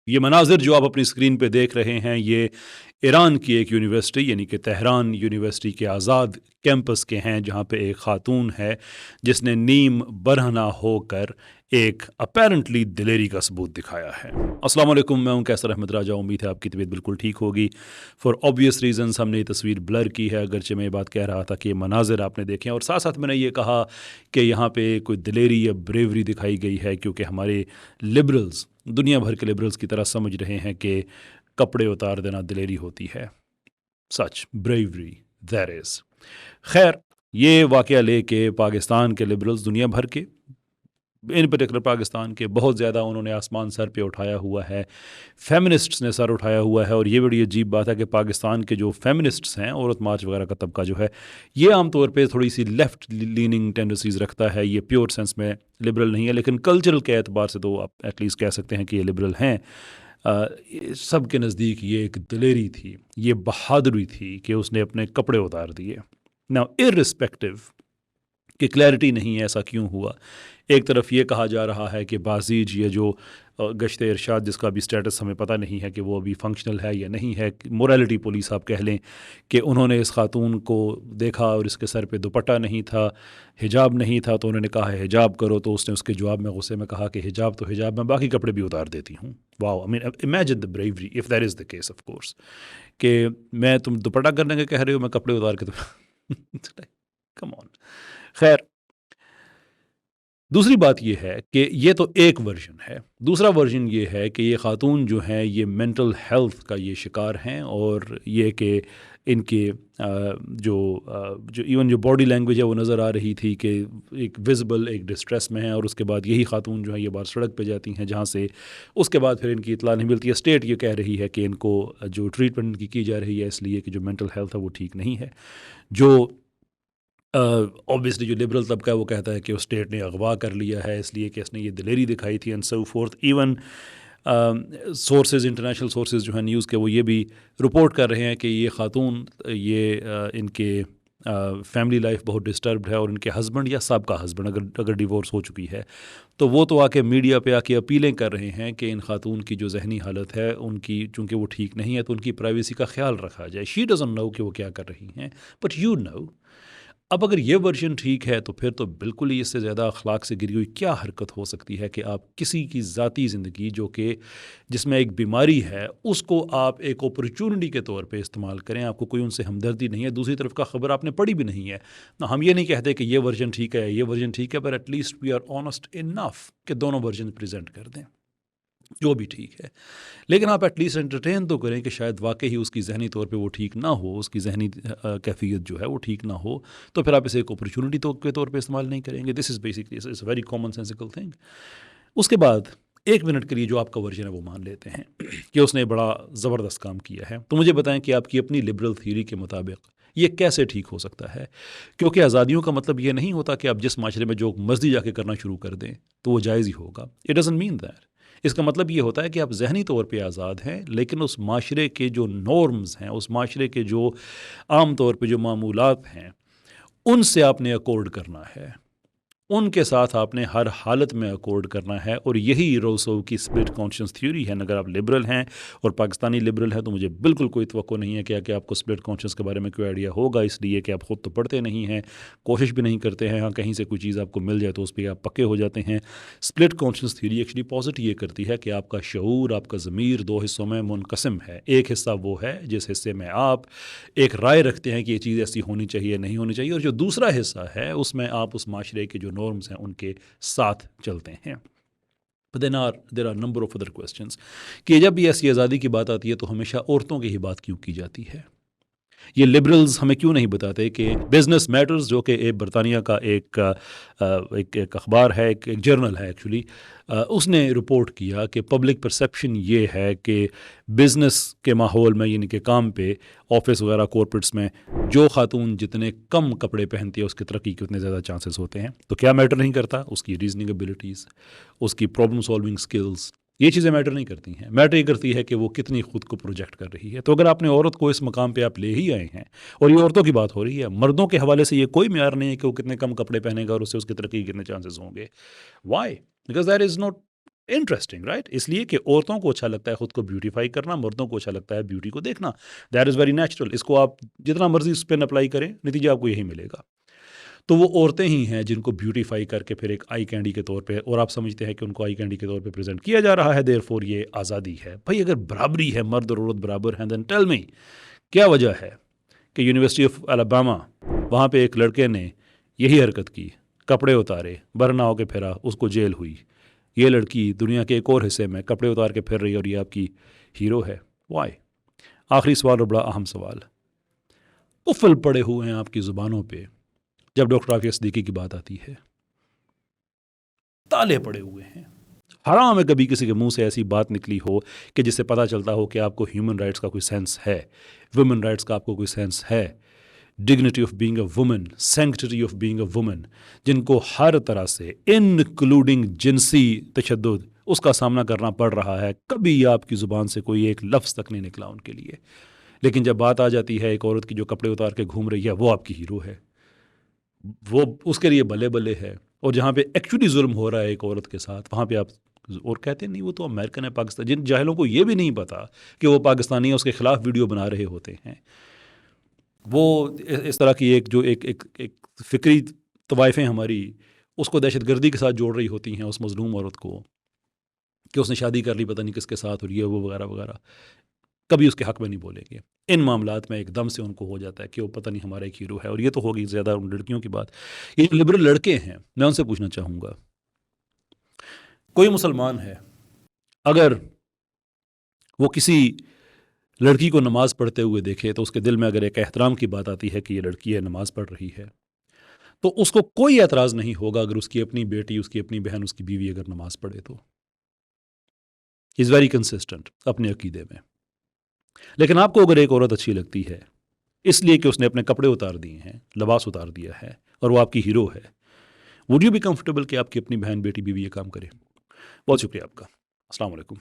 یہ مناظر جو آپ اپنی اسکرین پہ دیکھ رہے ہیں یہ ایران کی ایک یونیورسٹی یعنی کہ تہران یونیورسٹی کے آزاد کیمپس کے ہیں، جہاں پہ ایک خاتون ہے جس نے نیم برہنہ ہو کر ایک اپیرنٹلی دلیری کا ثبوت دکھایا ہے۔ السلام علیکم، میں ہوں کیسر احمد راجہ، امید ہے آپ کی طبیعت بالکل ٹھیک ہوگی۔ فار obvious ریزنز ہم نے یہ تصویر بلر کی ہے، اگرچہ میں یہ بات کہہ رہا تھا کہ یہ مناظر آپ نے دیکھے ہیں، اور ساتھ ساتھ میں نے یہ کہا کہ یہاں پہ کوئی دلیری یا بریوری دکھائی گئی ہے، کیونکہ ہمارے لبرلز دنیا بھر کے لبرلز کی طرح سمجھ رہے ہیں کہ کپڑے اتار دینا دلیری ہوتی ہے۔ سچ بریوری دیر از۔ خیر، یہ واقعہ لے کے پاکستان کے لبرلز دنیا بھر کے، ان پرٹیکولر پاکستان کے، بہت زیادہ انہوں نے آسمان سر پہ اٹھایا ہوا ہے، فیمنسٹس نے سر اٹھایا ہوا ہے۔ اور یہ بڑی عجیب بات ہے کہ پاکستان کے جو فیمنسٹس ہیں، عورت مارچ وغیرہ کا طبقہ جو ہے، یہ عام طور پہ تھوڑی سی لیفٹ لیننگ ٹینڈنسیز رکھتا ہے، یہ پیور سینس میں لبرل نہیں ہے، لیکن کلچرل کے اعتبار سے تو آپ ایٹ لیسٹ کہہ سکتے ہیں کہ یہ لبرل ہیں۔ سب کے نزدیک یہ ایک دلیری تھی، یہ بہادری تھی کہ اس نے اپنے کپڑے اتار دیے۔ ناؤ اررسپیکٹو کہ کلیئرٹی نہیں ہے ایسا کیوں ہوا، ایک طرف یہ کہا جا رہا ہے کہ بازیج یہ جو گشت ارشاد جس کا بھی سٹیٹس ہمیں پتہ نہیں ہے کہ وہ ابھی فنکشنل ہے یا نہیں ہے، مورالٹی پولیس آپ کہہ لیں، کہ انہوں نے اس خاتون کو دیکھا اور اس کے سر پہ دوپٹہ نہیں تھا، حجاب نہیں تھا، تو انہوں نے کہا ہے حجاب کرو، تو اس نے اس کے جواب میں غصے میں کہا کہ حجاب تو حجاب، میں باقی کپڑے بھی اتار دیتی ہوں۔ واو، آئی مین imagine the bravery if that is the case of course، کہ میں تم دوپٹہ کرنے کے کہہ رہے ہو، میں کپڑے اتار کے کم آن۔ خیر، دوسری بات یہ ہے کہ یہ تو ایک ورژن ہے، دوسرا ورژن یہ ہے کہ یہ خاتون جو ہیں یہ مینٹل ہیلتھ کا یہ شکار ہیں، اور یہ کہ ان کے جو ایون جو باڈی لینگویج ہے وہ نظر آ رہی تھی کہ ایک ویزیبل ایک ڈسٹریس میں ہے، اور اس کے بعد یہی خاتون جو ہے یہ بار سڑک پہ جاتی ہیں، جہاں سے اس کے بعد پھر ان کی اطلاع نہیں ملتی ہے۔ اسٹیٹ یہ کہہ رہی ہے کہ ان کو جو ٹریٹمنٹ کی جا رہی ہے اس لیے کہ جو مینٹل ہیلتھ ہے وہ ٹھیک نہیں ہے۔ جو اوبیسلی جو لبرل طبقہ ہے وہ کہتا ہے کہ اسٹیٹ نے اغوا کر لیا ہے اس لیے کہ اس نے یہ دلیری دکھائی تھی and so forth. Even sources, international sources جو ہیں نیوز کے، وہ یہ بھی رپورٹ کر رہے ہیں کہ یہ خاتون یہ ان کے فیملی لائف بہت ڈسٹربڈ ہے، اور ان کے ہسبینڈ یا سابقہ ہسبینڈ اگر ڈیورس ہو چکی ہے تو وہ تو آ کے میڈیا پہ آ کے اپیلیں کر رہے ہیں کہ ان خاتون کی جو ذہنی حالت ہے ان کی، چونکہ وہ ٹھیک نہیں ہے تو ان کی پرائیویسی کا خیال رکھا جائے۔ شی ڈزنٹ نو کہ وہ کیا کر رہی ہیں، بٹ یو نو۔ اب اگر یہ ورژن ٹھیک ہے تو پھر تو بالکل ہی اس سے زیادہ اخلاق سے گری ہوئی کیا حرکت ہو سکتی ہے کہ آپ کسی کی ذاتی زندگی جو کہ جس میں ایک بیماری ہے اس کو آپ ایک اپرچونٹی کے طور پہ استعمال کریں۔ آپ کو کوئی ان سے ہمدردی نہیں ہے، دوسری طرف کا خبر آپ نے پڑھی بھی نہیں ہے۔ ہم یہ نہیں کہتے کہ یہ ورژن ٹھیک ہے یہ ورژن ٹھیک ہے، پر at least we are honest enough کہ دونوں ورژن پریزنٹ کر دیں جو بھی ٹھیک ہے، لیکن آپ ایٹ لیسٹ انٹرٹین تو کریں کہ شاید واقعی اس کی ذہنی طور پہ وہ ٹھیک نہ ہو، اس کی ذہنی کیفیت جو ہے وہ ٹھیک نہ ہو، تو پھر آپ اسے ایک اپرچونٹی کے طور پہ استعمال نہیں کریں گے۔ This is basically it's very common sensical thing. اس کے بعد ایک منٹ کے لیے جو آپ کا ورژن ہے وہ مان لیتے ہیں کہ اس نے بڑا زبردست کام کیا ہے، تو مجھے بتائیں کہ آپ کی اپنی لبرل تھیوری کے مطابق یہ کیسے ٹھیک ہو سکتا ہے؟ کیونکہ آزادیوں کا مطلب یہ نہیں ہوتا کہ آپ جس معاشرے میں جو مرضی جا کے کرنا شروع کر دیں تو وہ جائز ہی ہوگا۔ It doesn't mean that. اس کا مطلب یہ ہوتا ہے کہ آپ ذہنی طور پہ آزاد ہیں، لیکن اس معاشرے کے جو نارمز ہیں، اس معاشرے کے جو عام طور پہ جو معمولات ہیں، ان سے آپ نے اکورڈ کرنا ہے، ان کے ساتھ آپ نے ہر حالت میں اکورڈ کرنا ہے، اور یہی روسو کی اسپلٹ کانشنس تھیوری ہے۔ اگر آپ لبرل ہیں اور پاکستانی لبرل ہیں تو مجھے بالکل کوئی توقع نہیں ہے کہ آپ کو اسپلٹ کانشنس کے بارے میں کوئی آئیڈیا ہوگا، اس لیے کہ آپ خود تو پڑھتے نہیں ہیں، کوشش بھی نہیں کرتے ہیں، ہاں کہیں سے کوئی چیز آپ کو مل جائے تو اس پہ آپ پکے ہو جاتے ہیں۔ اسپلٹ کانشنس تھیوری ایکچولی پازٹ یہ کرتی ہے کہ آپ کا شعور، آپ کا ضمیر دو حصوں میں منقسم ہے۔ ایک حصہ وہ ہے جس حصے میں آپ ایک رائے رکھتے ہیں کہ یہ چیز ایسی ہونی چاہیے نہیں ہونی چاہیے، اور جو دوسرا حصہ ہے اس میں آپ اس معاشرے کے جو نارمز ہیں ان کے ساتھ چلتے ہیں۔ But then there are number of other questions کہ جب بھی ایسی آزادی کی بات آتی ہے تو ہمیشہ عورتوں کی ہی بات کیوں کی جاتی ہے؟ یہ لبرلز ہمیں کیوں نہیں بتاتے کہ بزنس میٹرز جو کہ برطانیہ کا ایک اخبار ہے، ایک جرنل ہے ایکچولی، اس نے رپورٹ کیا کہ پبلک پرسیپشن یہ ہے کہ بزنس کے ماحول میں، یعنی کہ کام پہ، آفس وغیرہ کورپریٹس میں، جو خاتون جتنے کم کپڑے پہنتی ہے اس کی ترقی کے اتنے زیادہ چانسز ہوتے ہیں۔ تو کیا میٹر نہیں کرتا؟ اس کی ریزننگ ایبلٹیز، اس کی پرابلم سالونگ سکلز، یہ چیزیں میٹر نہیں کرتی ہیں۔ میٹر یہ کرتی ہے کہ وہ کتنی خود کو پروجیکٹ کر رہی ہے۔ تو اگر آپ نے عورت کو اس مقام پہ آپ لے ہی آئے ہیں، اور یہ عورتوں کی بات ہو رہی ہے، مردوں کے حوالے سے یہ کوئی معیار نہیں ہے کہ وہ کتنے کم کپڑے پہنے گا اور اس سے اس کی ترقی کے کتنے چانسز ہوں گے۔ Why? Because that is not interesting right. اس لیے کہ عورتوں کو اچھا لگتا ہے خود کو بیوٹیفائی کرنا, مردوں کو اچھا لگتا ہے بیوٹی کو دیکھنا. That is very natural. اس کو آپ جتنا مرضی اس پہ اپلائی کریں, نتیجہ آپ کو یہی ملے گا. تو وہ عورتیں ہی ہیں جن کو بیوٹیفائی کر کے پھر ایک آئی کینڈی کے طور پہ, اور آپ سمجھتے ہیں کہ ان کو آئی کینڈی کے طور پہ پریزنٹ کیا جا رہا ہے, دیر فور یہ آزادی ہے. بھائی اگر برابری ہے, مرد اور عورت برابر ہیں, دین ٹیل می کیا وجہ ہے کہ یونیورسٹی آف الاباما وہاں پہ ایک لڑکے نے یہی حرکت کی, کپڑے اتارے, برہنہ ہو کے پھرا, اس کو جیل ہوئی. یہ لڑکی دنیا کے ایک اور حصے میں کپڑے اتار کے پھر رہی اور یہ آپ کی ہیرو ہے. وائی؟ آخری سوال اور بڑا اہم سوال, قفل پڑے ہوئے ہیں آپ کی زبانوں پہ جب ڈاکٹر عافیہ صدیقی کی بات آتی ہے, تالے پڑے ہوئے ہیں. حرام ہے کبھی کسی کے منہ سے ایسی بات نکلی ہو کہ جس سے پتہ چلتا ہو کہ آپ کو ہیومن رائٹس کا کوئی سینس ہے, ویمن رائٹس کا آپ کو کوئی سینس ہے, dignity of being a woman, sanctity of being a woman, جن کو ہر طرح سے انکلوڈنگ جنسی تشدد اس کا سامنا کرنا پڑ رہا ہے. کبھی آپ کی زبان سے کوئی ایک لفظ تک نہیں نکلا ان کے لیے. لیکن جب بات آ جاتی ہے ایک عورت کی جو کپڑے اتار کے گھوم رہی ہے, وہ آپ کی ہیرو ہے, وہ اس کے لیے بلے بلے ہے. اور جہاں پہ ایکچولی ظلم ہو رہا ہے ایک عورت کے ساتھ, وہاں پہ آپ اور کہتے ہیں نہیں وہ تو امریکن ہے, پاکستان. جن جاہلوں کو یہ بھی نہیں پتا کہ وہ پاکستانی ہے, اس کے خلاف ویڈیو بنا رہے ہوتے ہیں. وہ اس طرح کی ایک جو ایک فکری طوائفیں ہماری اس کو دہشت گردی کے ساتھ جوڑ رہی ہوتی ہیں اس مظلوم عورت کو, کہ اس نے شادی کر لی پتہ نہیں کس کے ساتھ, اور یہ وہ وغیرہ وغیرہ. کبھی اس کے حق میں نہیں بولیں گے. ان معاملات میں ایک دم سے ان کو ہو جاتا ہے کہ وہ پتہ نہیں ہمارا ایک ہیرو ہے. اور یہ تو ہوگی زیادہ ان لڑکیوں کی بات. یہ جو لبرل لڑکے ہیں, میں ان سے پوچھنا چاہوں گا, کوئی مسلمان ہے اگر وہ کسی لڑکی کو نماز پڑھتے ہوئے دیکھے تو اس کے دل میں اگر ایک احترام کی بات آتی ہے کہ یہ لڑکی ہے, نماز پڑھ رہی ہے, تو اس کو کوئی اعتراض نہیں ہوگا اگر اس کی اپنی بیٹی, اس کی اپنی بہن, اس کی بیوی اگر نماز پڑھے تو. از ویری کنسسٹنٹ اپنے عقیدے میں. لیکن آپ کو اگر ایک عورت اچھی لگتی ہے اس لیے کہ اس نے اپنے کپڑے اتار دیے ہیں, لباس اتار دیا ہے, اور وہ آپ کی ہیرو ہے, وڈ یو بی کمفرٹیبل کہ آپ کی اپنی بہن, بیٹی, بیوی یہ کام کرے؟ بہت شکریہ آپ کا. السلام علیکم.